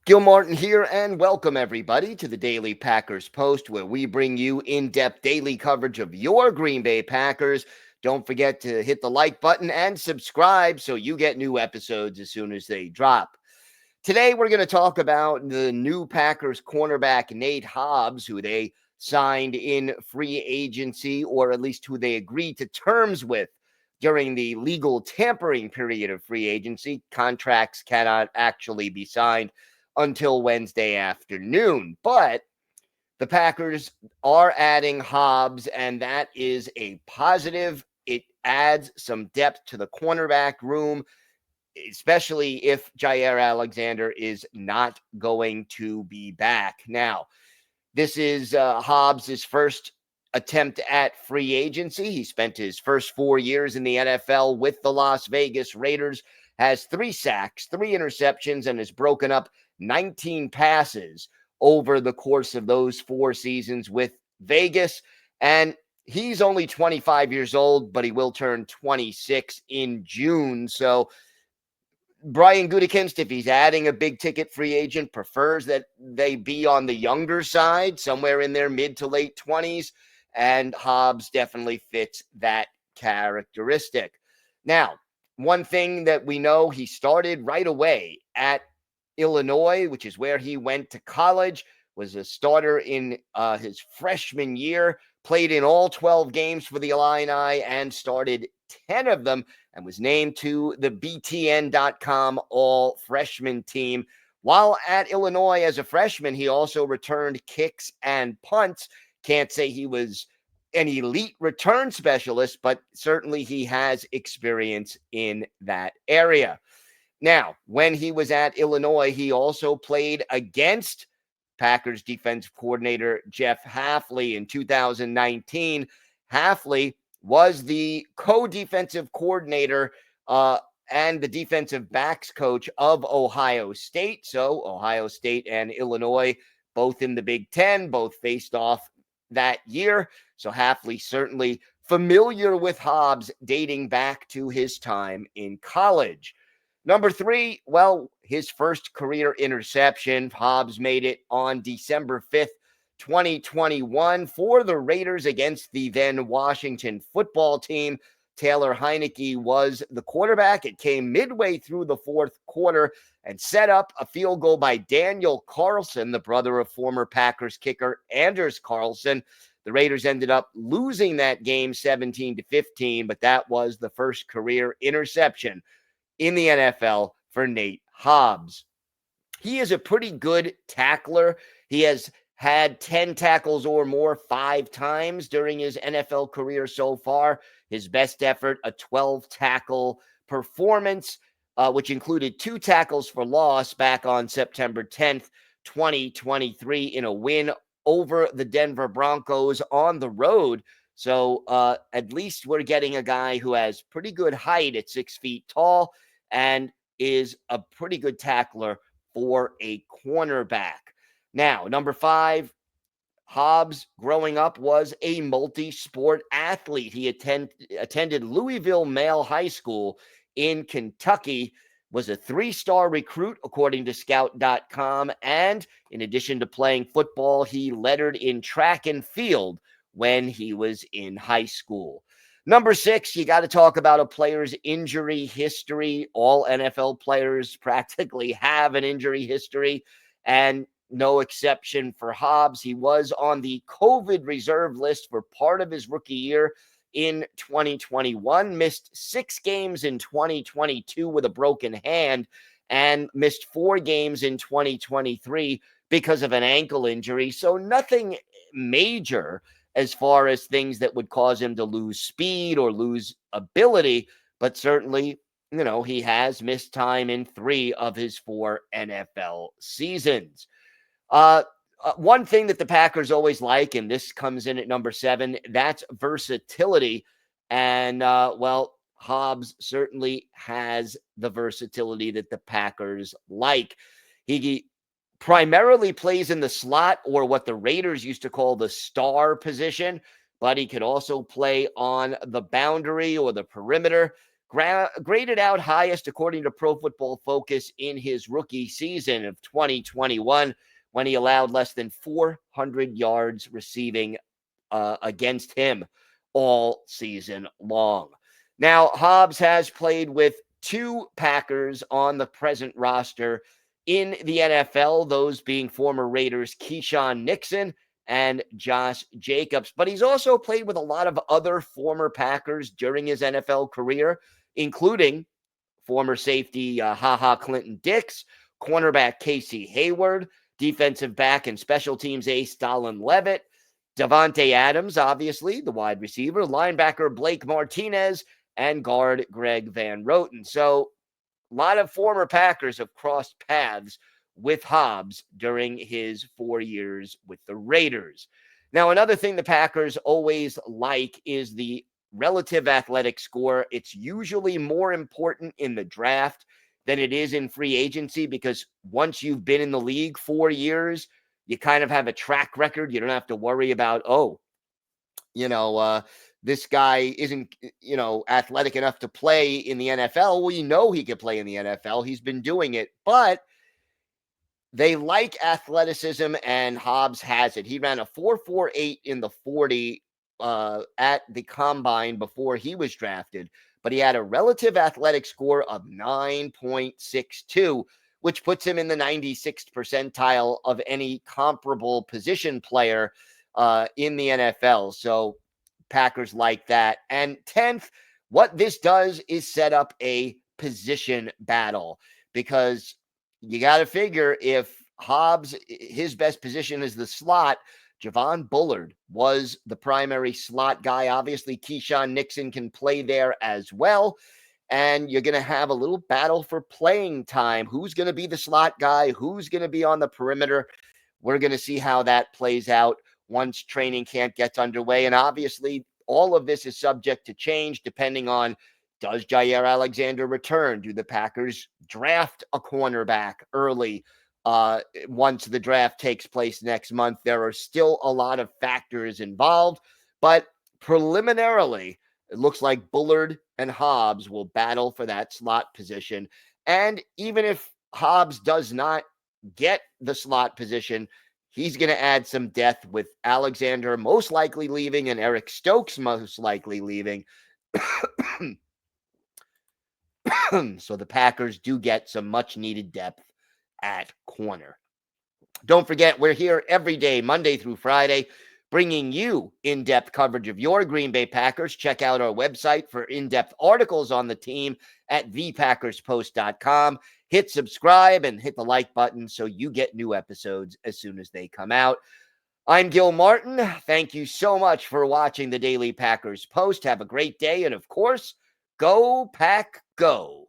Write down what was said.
Gil Martin here, and welcome everybody to the Daily Packers Post, where we bring you in-depth daily coverage of your Green Bay Packers. Don't forget to hit the like button and subscribe so you get new episodes as soon as they drop. Today, we're going to talk about the new Packers cornerback, Nate Hobbs, who they signed in free agency, or at least who they agreed to terms with during the legal tampering period of free agency. Contracts cannot actually be signed until Wednesday afternoon. But the Packers are adding Hobbs, and that is a positive. It adds some depth to the cornerback room, especially if Jair Alexander is not going to be back. Now, this is Hobbs' first attempt at free agency. He spent his first 4 years in the NFL with the Las Vegas Raiders, has 3 sacks, 3 interceptions, and has broken up 19 passes over the course of those 4 seasons with Vegas. And he's only 25 years old, but he will turn 26 in June. So Brian Gutekunst, if he's adding a big ticket free agent, prefers that they be on the younger side, somewhere in their mid to late 20s. And Hobbs definitely fits that characteristic. Now, one thing that we know, he started right away at Illinois, which is where he went to college, was a starter in his freshman year, played in all 12 games for the Illini and started 10 of them, and was named to the BTN.com all freshman team. While at Illinois as a freshman, he also returned kicks and punts. Can't say he was an elite return specialist, but certainly he has experience in that area. Now, when he was at Illinois, he also played against Packers defensive coordinator Jeff Hafley in 2019. Hafley was the co-defensive coordinator and the defensive backs coach of Ohio State. So Ohio State and Illinois, both in the Big Ten, both faced off that year. So Hafley certainly familiar with Hobbs dating back to his time in college. Number 3, well, his first career interception. Hobbs made it on December 5th, 2021 for the Raiders against the then Washington football team. Taylor Heineke was the quarterback. It came midway through the 4th quarter and set up a field goal by Daniel Carlson, the brother of former Packers kicker Anders Carlson. The Raiders ended up losing that game 17-15, but that was the first career interception in the NFL for Nate Hobbs. He is a pretty good tackler. He has had 10 tackles or more 5 times during his NFL career so far. His best effort, a 12-tackle performance, which included 2 tackles for loss back on September 10th, 2023, in a win over the Denver Broncos on the road. So at least we're getting a guy who has pretty good height at 6 feet tall and is a pretty good tackler for a cornerback. Now, number 5, Hobbs growing up was a multi-sport athlete. He attended Louisville Male High School in Kentucky, was a 3-star recruit according to Scout.com, and in addition to playing football, he lettered in track and field when he was in high school. Number 6, you got to talk about a player's injury history. All NFL players practically have an injury history, and no exception for Hobbs. He was on the COVID reserve list for part of his rookie year in 2021, missed 6 games in 2022 with a broken hand, and missed 4 games in 2023 because of an ankle injury. So nothing major as far as things that would cause him to lose speed or lose ability, but certainly, he has missed time in 3 of his 4 NFL seasons. One thing that the Packers always like, and this comes in at number 7, that's versatility. And, Hobbs certainly has the versatility that the Packers like. He primarily plays in the slot, or what the Raiders used to call the star position, but he could also play on the boundary or the perimeter. graded out highest according to Pro Football Focus in his rookie season of 2021 when he allowed less than 400 yards receiving against him all season long. Now, Hobbs has played with 2 Packers on the present roster in the NFL, those being former Raiders Keyshawn Nixon and Josh Jacobs. But he's also played with a lot of other former Packers during his NFL career, including former safety Clinton Dix, cornerback Casey Hayward, defensive back and special teams ace Dallin Levitt, Davante Adams, obviously, the wide receiver, linebacker Blake Martinez, and guard Greg Van Roten. So a lot of former Packers have crossed paths with Hobbs during his 4 years with the Raiders. Now, another thing the Packers always like is the relative athletic score. It's usually more important in the draft than it is in free agency because once you've been in the league 4 years, you kind of have a track record. You don't have to worry about, this guy isn't, athletic enough to play in the NFL. Well, he could play in the NFL. He's been doing it, but they like athleticism, and Hobbs has it. He ran a 4.48 in the 40 at the combine before he was drafted, but he had a relative athletic score of 9.62, which puts him in the 96th percentile of any comparable position player in the NFL. So Packers like that. And 10th, what this does is set up a position battle because you got to figure if Hobbs, his best position is the slot, Javon Bullard was the primary slot guy. Obviously, Keyshawn Nixon can play there as well. And you're going to have a little battle for playing time. Who's going to be the slot guy? Who's going to be on the perimeter? We're going to see how that plays out once training camp gets underway. And obviously, all of this is subject to change depending on, does Jaire Alexander return? Do the Packers draft a cornerback early once the draft takes place next month? There are still a lot of factors involved, but preliminarily, it looks like Bullard and Hobbs will battle for that slot position. And even if Hobbs does not get the slot position, he's going to add some depth with Alexander most likely leaving and Eric Stokes most likely leaving. So the Packers do get some much needed depth at corner. Don't forget, we're here every day, Monday through Friday, bringing you in-depth coverage of your Green Bay Packers. Check out our website for in-depth articles on the team at thepackerspost.com. Hit subscribe and hit the like button so you get new episodes as soon as they come out. I'm Gil Martin. Thank you so much for watching the Daily Packers Post. Have a great day. And of course, go Pack Go.